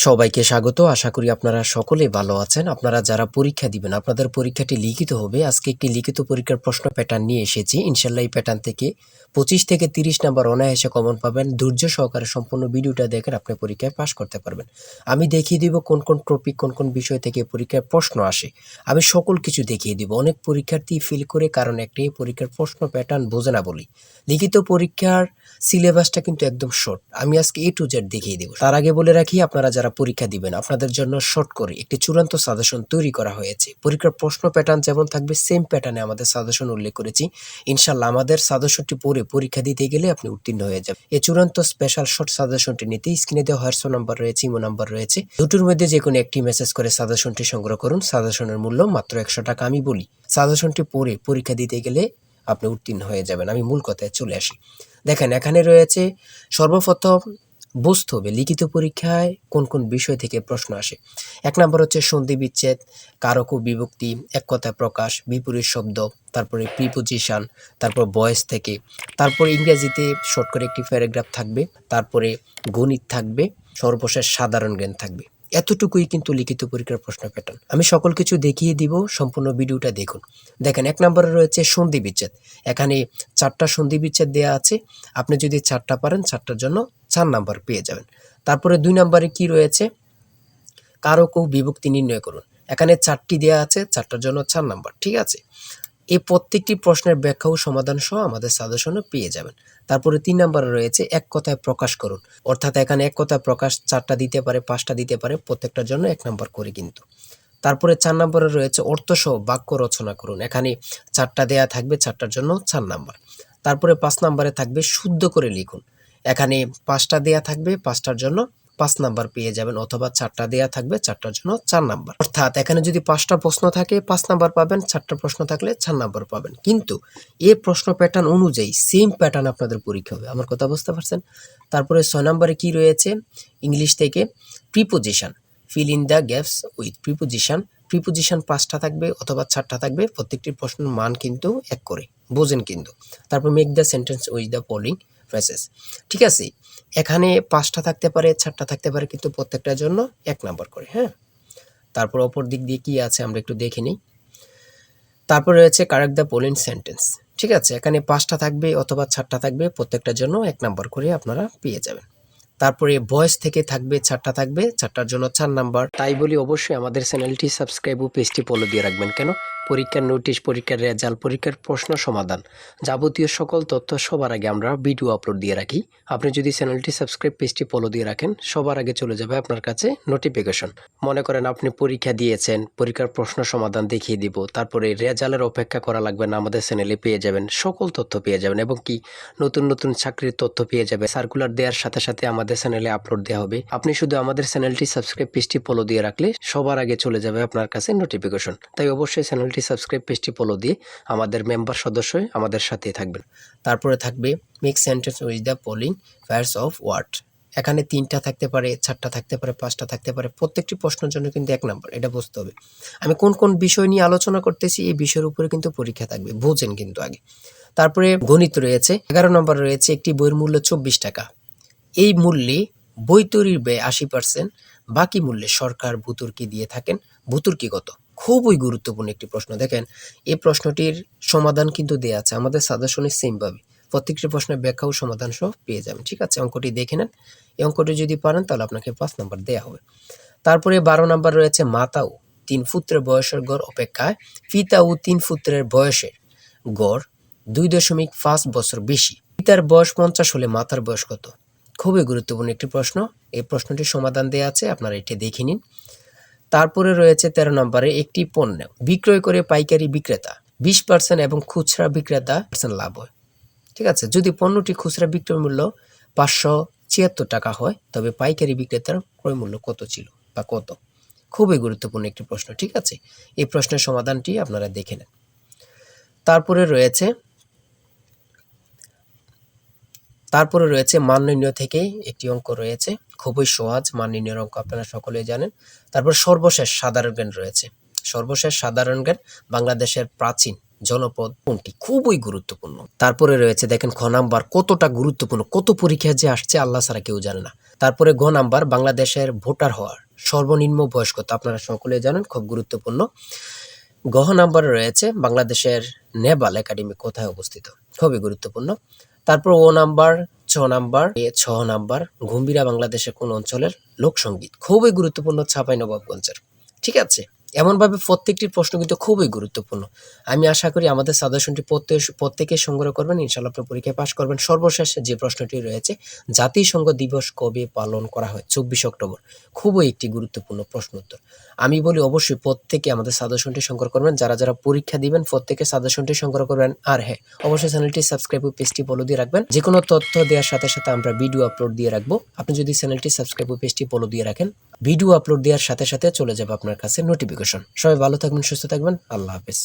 সবাইকে স্বাগত। আশা করি আপনারা সকলে ভালো আছেন। আপনারা যারা পরীক্ষা দিবেন, আপনাদের পরীক্ষাটি লিখিত হবে। আজকে একটি লিখিত পরীক্ষার প্রশ্ন প্যাটার্ন নিয়ে এসেছি। ইনশাআল্লাহ এই প্যাটার্ন থেকে 25 থেকে 30 নাম্বার অনায়াসে কমন পাবেন। ধৈর্য সহকারে সম্পূর্ণ ভিডিওটা দেখেন, আপনি পরীক্ষায় পাস করতে পারবেন। আমি দেখিয়ে দিব কোন কোন টপিক, কোন কোন বিষয় থেকে পরীক্ষায় প্রশ্ন আসে। আমি সকল কিছু দেখিয়ে দিব। অনেক পরীক্ষার্থী ফেল করে কারণ একটাই, পরীক্ষার প্রশ্ন প্যাটার্ন বোঝে না বলি। লিখিত পরীক্ষার সিলেবাসটা কিন্তু একদম শর্ট। আমি আজকে A to Z দেখিয়ে দেব। তার আগে বলে রাখি, আপনারা যারা পরীক্ষা দিবেন, আপনাদের জন্য শর্ট করে একটি চূড়ান্ত সাজেশন তৈরি করা হয়েছে। পরীক্ষার প্রশ্ন প্যাটার্ন যেমন থাকবে সেম প্যাটার্নে আমাদের সাজেশন উল্লেখ করেছি। ইনশাআল্লাহ আমাদের সাজেশনটি পড়ে পরীক্ষা দিতে গেলে আপনি উত্তীর্ণ হয়ে যাবেন। এই চূড়ান্ত স্পেশাল শর্ট সাজেশনটি নিতে স্ক্রিনে দেওয়া হোয়াটসঅ্যাপ নাম্বার রয়েছে, ইমো নাম্বার রয়েছে। দুটোর মধ্যে যে কোনো একটি মেসেজ করে সাজেশনটি সংগ্রহ করুন। সাজেশনের মূল্য মাত্র 100 টাকা। আমি বলি, সাজেশনটি পড়ে পরীক্ষা দিতে গেলে আপনি উত্তীর্ণ হয়ে যাবেন। আমি মূল কথায় চলে আসি। দেখেন, এখানে রয়েছে সর্বপ্রথম বুঝতে হবে লিখিত পরীক্ষায় কোন কোন বিষয় থেকে প্রশ্ন আসে। 1 নম্বর হচ্ছে সন্ধি বিচ্ছেদ, কারক ও বিভক্তি, এক কথায় প্রকাশ, বিপরীত শব্দ, তারপরে প্রিপোজিশন, তারপর ভয়েস থেকে, তারপর ইংরেজিতে শর্ট করে একটি প্যারাগ্রাফ থাকবে, তারপরে গণিত থাকবে, সর্বশেষ সাধারণ জ্ঞান থাকবে। এতটুকুই কিন্তু লিখিত পরীক্ষার প্রশ্ন প্যাটার্ন। আমি সকল কিছু দেখিয়ে দিব, সম্পূর্ণ ভিডিওটা দেখুন। দেখেন, 1 নম্বরে রয়েছে সন্ধি বিচ্ছেদ। এখানে 4টা সন্ধি বিচ্ছেদ দেওয়া আছে। আপনি যদি 4টা পারেন, 4টার জন্য 4 নাম্বার পেয়ে যাবেন। তারপরে 2 নম্বরে কি রয়েছে, কারক ও বিভক্তি নির্ণয় করুন। এখানে 4টি দেওয়া আছে, 4টার জন্য 4 নাম্বার। ঠিক আছে, এই প্রত্যেকটি প্রশ্নের ব্যাখ্যা ও সমাধান সহ আমাদের সাজেশনে পেয়ে যাবেন। তারপরে 3 নম্বরে রয়েছে এক কথায় প্রকাশ করুন। অর্থাৎ এখানে এক কথায় প্রকাশ 4টা দিতে পারে, 5টা দিতে পারে, প্রত্যেকটার জন্য 1 নাম্বার করে কিন্তু। তারপরে 4 নম্বরে রয়েছে অর্থসহ বাক্য রচনা করুন। এখানে 4টা দেয়া থাকবে, 4টার জন্য 4 নাম্বার। তারপরে 5 নম্বরে থাকবে শুদ্ধ করে লিখুন। এখানে 5টা দেয়া থাকবে, 5টার জন্য 5 নাম্বার পেয়ে যাবেন, অথবা 4টা দেয়া থাকবে, 4টার জন্য 4 নাম্বার। অর্থাৎ এখানে যদি 5টা প্রশ্ন থাকে 5 নাম্বার পাবেন, 4টা প্রশ্ন থাকলে 4 নাম্বার পাবেন। কিন্তু এই প্রশ্ন প্যাটার্ন অনুযায়ী সেম প্যাটার্ন আপনাদের পরীক্ষা হবে। আমার কথা বুঝতে পারছেন? তারপরে 6 নম্বরে কি রয়েছে, ইংলিশ থেকে preposition, fill in the gaps with preposition. Preposition 5টা থাকবে অথবা 4টা থাকবে, প্রত্যেকটি প্রশ্নের মান কিন্তু 1 করে, বোঝেন কিন্তু। তারপর make the sentence with the following phrases. ঠিক আছে, এখানে 5টা থাকতে পারে, 4টা থাকতে পারে, কিন্তু প্রত্যেকটার জন্য 1 নাম্বার করে। হ্যাঁ, তারপর অপর দিক দিয়ে কি আছে আমরা একটু দেখে নিই। তারপর রয়েছে কারেক্ট দ্য ফলোইং সেন্টেন্স। ঠিক আছে, এখানে 5টা থাকবে অথবা 4টা থাকবে, প্রত্যেকটার জন্য 1 নাম্বার করে আপনারা পেয়ে যাবেন। তারপরে ভয়েস থেকে থাকবে 4টা থাকবে, 4টার জন্য 4 নাম্বার। তাই বলি অবশ্যই আমাদের চ্যানেলটি সাবস্ক্রাইব ও পেজটি ফলো দিয়ে রাখবেন। কেন? পরীক্ষার নোটিশ, পরীক্ষার রেজাল্ট, পরীক্ষার প্রশ্ন সমাধান, যাবতীয় সকল তথ্য সবার আগে আমরা ভিডিও আপলোড দিয়ে রাখি। আপনি যদি চ্যানেলটি সাবস্ক্রাইব, পেজটি ফলো দিয়ে রাখেন, সবার আগে চলে যাবে আপনার কাছে নোটিফিকেশন। মনে করেন আপনি পরীক্ষা দিয়েছেন, পরীক্ষার প্রশ্ন সমাধান দেখিয়ে দিব, তারপরে রেজাল্টের অপেক্ষা করা লাগবে না, আমাদের চ্যানেলে পেয়ে যাবেন, সকল তথ্য পেয়ে যাবেন, এবং কি নতুন নতুন চাকরির তথ্য পেয়ে যাবে। সার্কুলার দেওয়ার সাথে সাথে আমাদের চ্যানেলে আপলোড দেওয়া হবে। আপনি শুধু আমাদের চ্যানেলটি সাবস্ক্রাইব, পেজটি ফলো দিয়ে রাখলে সবার আগে চলে যাবে আপনার কাছে নোটিফিকেশন। তাই অবশ্যই চ্যানেলটি সাবস্ক্রাইব, পেজটি ফলো দিয়ে আমাদের মেম্বার সদস্য হয়ে আমাদের সাথেই থাকবেন। তারপরে থাকবে make sentence with the following pairs of word. এখানে 3টা থাকতে পারে, 4টা থাকতে পারে, 5টা থাকতে পারে, প্রত্যেকটি প্রশ্নের জন্য কিন্তু 1 নাম্বার। এটা বুঝতে হবে। আমি কোন কোন বিষয় নিয়ে আলোচনা করতেছি, এই বিষয়ের উপরে কিন্তু পরীক্ষা থাকবে, বোঝেন কিন্তু আগে। তারপরে গণিত রয়েছে, 11 নম্বর রয়েছে একটি বইয়ের মূল্য 24 টাকা। এই মূল্যে বই তৈরির ব্যয় 80%, বাকি মূল্যে সরকার ভর্তুকি দিয়ে থাকেন। ভর্তুকি কত? খুবই গুরুত্বপূর্ণ একটি প্রশ্ন। দেখেন, এই প্রশ্নটির সমাধান কিন্তু দেওয়া আছে আমাদের সাজেশনে সেম ভাবে। প্রত্যেকটি প্রশ্নের ব্যাখ্যা ও সমাধান সহ পেয়ে যাবেন। ঠিক আছে, অঙ্কটি দেখে নেন। এই অঙ্কটি যদি পারেন তাহলে আপনাকে 5 নাম্বার দেওয়া হবে। তারপরে 12 নাম্বার রয়েছে মাতা ও 3 পুত্রের বয়সের গড় অপেক্ষায় পিতা ও 3 পুত্রের বয়সের গড় 2.5 বছর বেশি। পিতার বয়স 50 হলে মাতার বয়স কত? খুবই গুরুত্বপূর্ণ একটি প্রশ্ন। এই প্রশ্নটির সমাধান দেওয়া আছে, আপনারা এটি দেখে নিন। তারপরে রয়েছে 13 নম্বরে একটি পণ্য বিক্রয় করে পাইকারি বিক্রেতা 20% এবং খুচরা বিক্রেতা লাভ হয়। ঠিক আছে, যদি পণ্যটি খুচরা বিক্রয় মূল্য 576 টাকা হয়, তবে পাইকারি বিক্রেতার ক্রয় মূল্য কত ছিল বা কত? খুবই গুরুত্বপূর্ণ একটি প্রশ্ন। ঠিক আছে, এই প্রশ্নের সমাধানটি আপনারা দেখে নেন। তারপরে রয়েছে মান নির্ণয় থেকে একটি অঙ্ক রয়েছে, খুবই সহজ মান নির্ণয়ের অঙ্ক, আপনারা সকলেই জানেন। তারপর সর্বশেষ সাধারণ জ্ঞান রয়েছে। সর্বশেষ সাধারণ জ্ঞান বাংলাদেশের প্রাচীন জনপদ কোনটি? খুবই গুরুত্বপূর্ণ। তারপরে রয়েছে দেখেন খ নাম্বার, কতটা গুরুত্বপূর্ণ, কত পরীক্ষায় যে আসছে আল্লাহ ছাড়া কেউ জানে না। তারপরে গ নাম্বার, বাংলাদেশের ভোটার হওয়ার সর্বনিম্ন বয়স কত? আপনারা সকলে জানেন, খুব গুরুত্বপূর্ণ। গ নাম্বারে রয়েছে বাংলাদেশের নেভাল একাডেমি কোথায় অবস্থিত? খুবই গুরুত্বপূর্ণ। তারপর ও নাম্বার, ছ নাম্বার, গম্ভীরা বাংলাদেশের কোন অঞ্চলের লোকসঙ্গীত? খুবই গুরুত্বপূর্ণ, চাঁপাইনবাবগঞ্জের। ঠিক আছে, এমনভাবে প্রত্যেকটি প্রশ্ন কিন্তু খুবই গুরুত্বপূর্ণ। আমি আশা করি আমাদের সাজেশনটি প্রত্যেকে সংগ্রহ করবেন, ইনশাআল্লাহ আপনি পরীক্ষায় পাশ করবেন। সর্বশেষ যে প্রশ্নটি রয়েছে, জাতিসংঘ দিবস কবে পালন করা হয়? 24 অক্টোবর। খুবই একটি গুরুত্বপূর্ণ প্রশ্ন উত্তর। আমি বলি অবশ্যই প্রত্যেকে আমাদের সাজেশনটি সংগ্রহ করবেন। যারা পরীক্ষা দিবেন প্রত্যেকে সাজেশনটি সংগ্রহ করবেন। আর হ্যাঁ, অবশ্যই চ্যানেলটি সাবস্ক্রাইব ও পেজটি ফলো দিয়ে রাখবেন। যে কোনো তথ্য দেওয়ার সাথে সাথে আমরা ভিডিও আপলোড দিয়ে রাখবো। আপনি যদি চ্যানেলটি সাবস্ক্রাইব ও পেজটি ফলো দিয়ে রাখেন, ভিডিও আপলোড দেওয়ার সাথে সাথে চলে যাবে আপনার কাছে নোটিফিকেশন। সবাই ভালো থাকবেন, সুস্থ থাকবেন। আল্লাহ হাফেজ।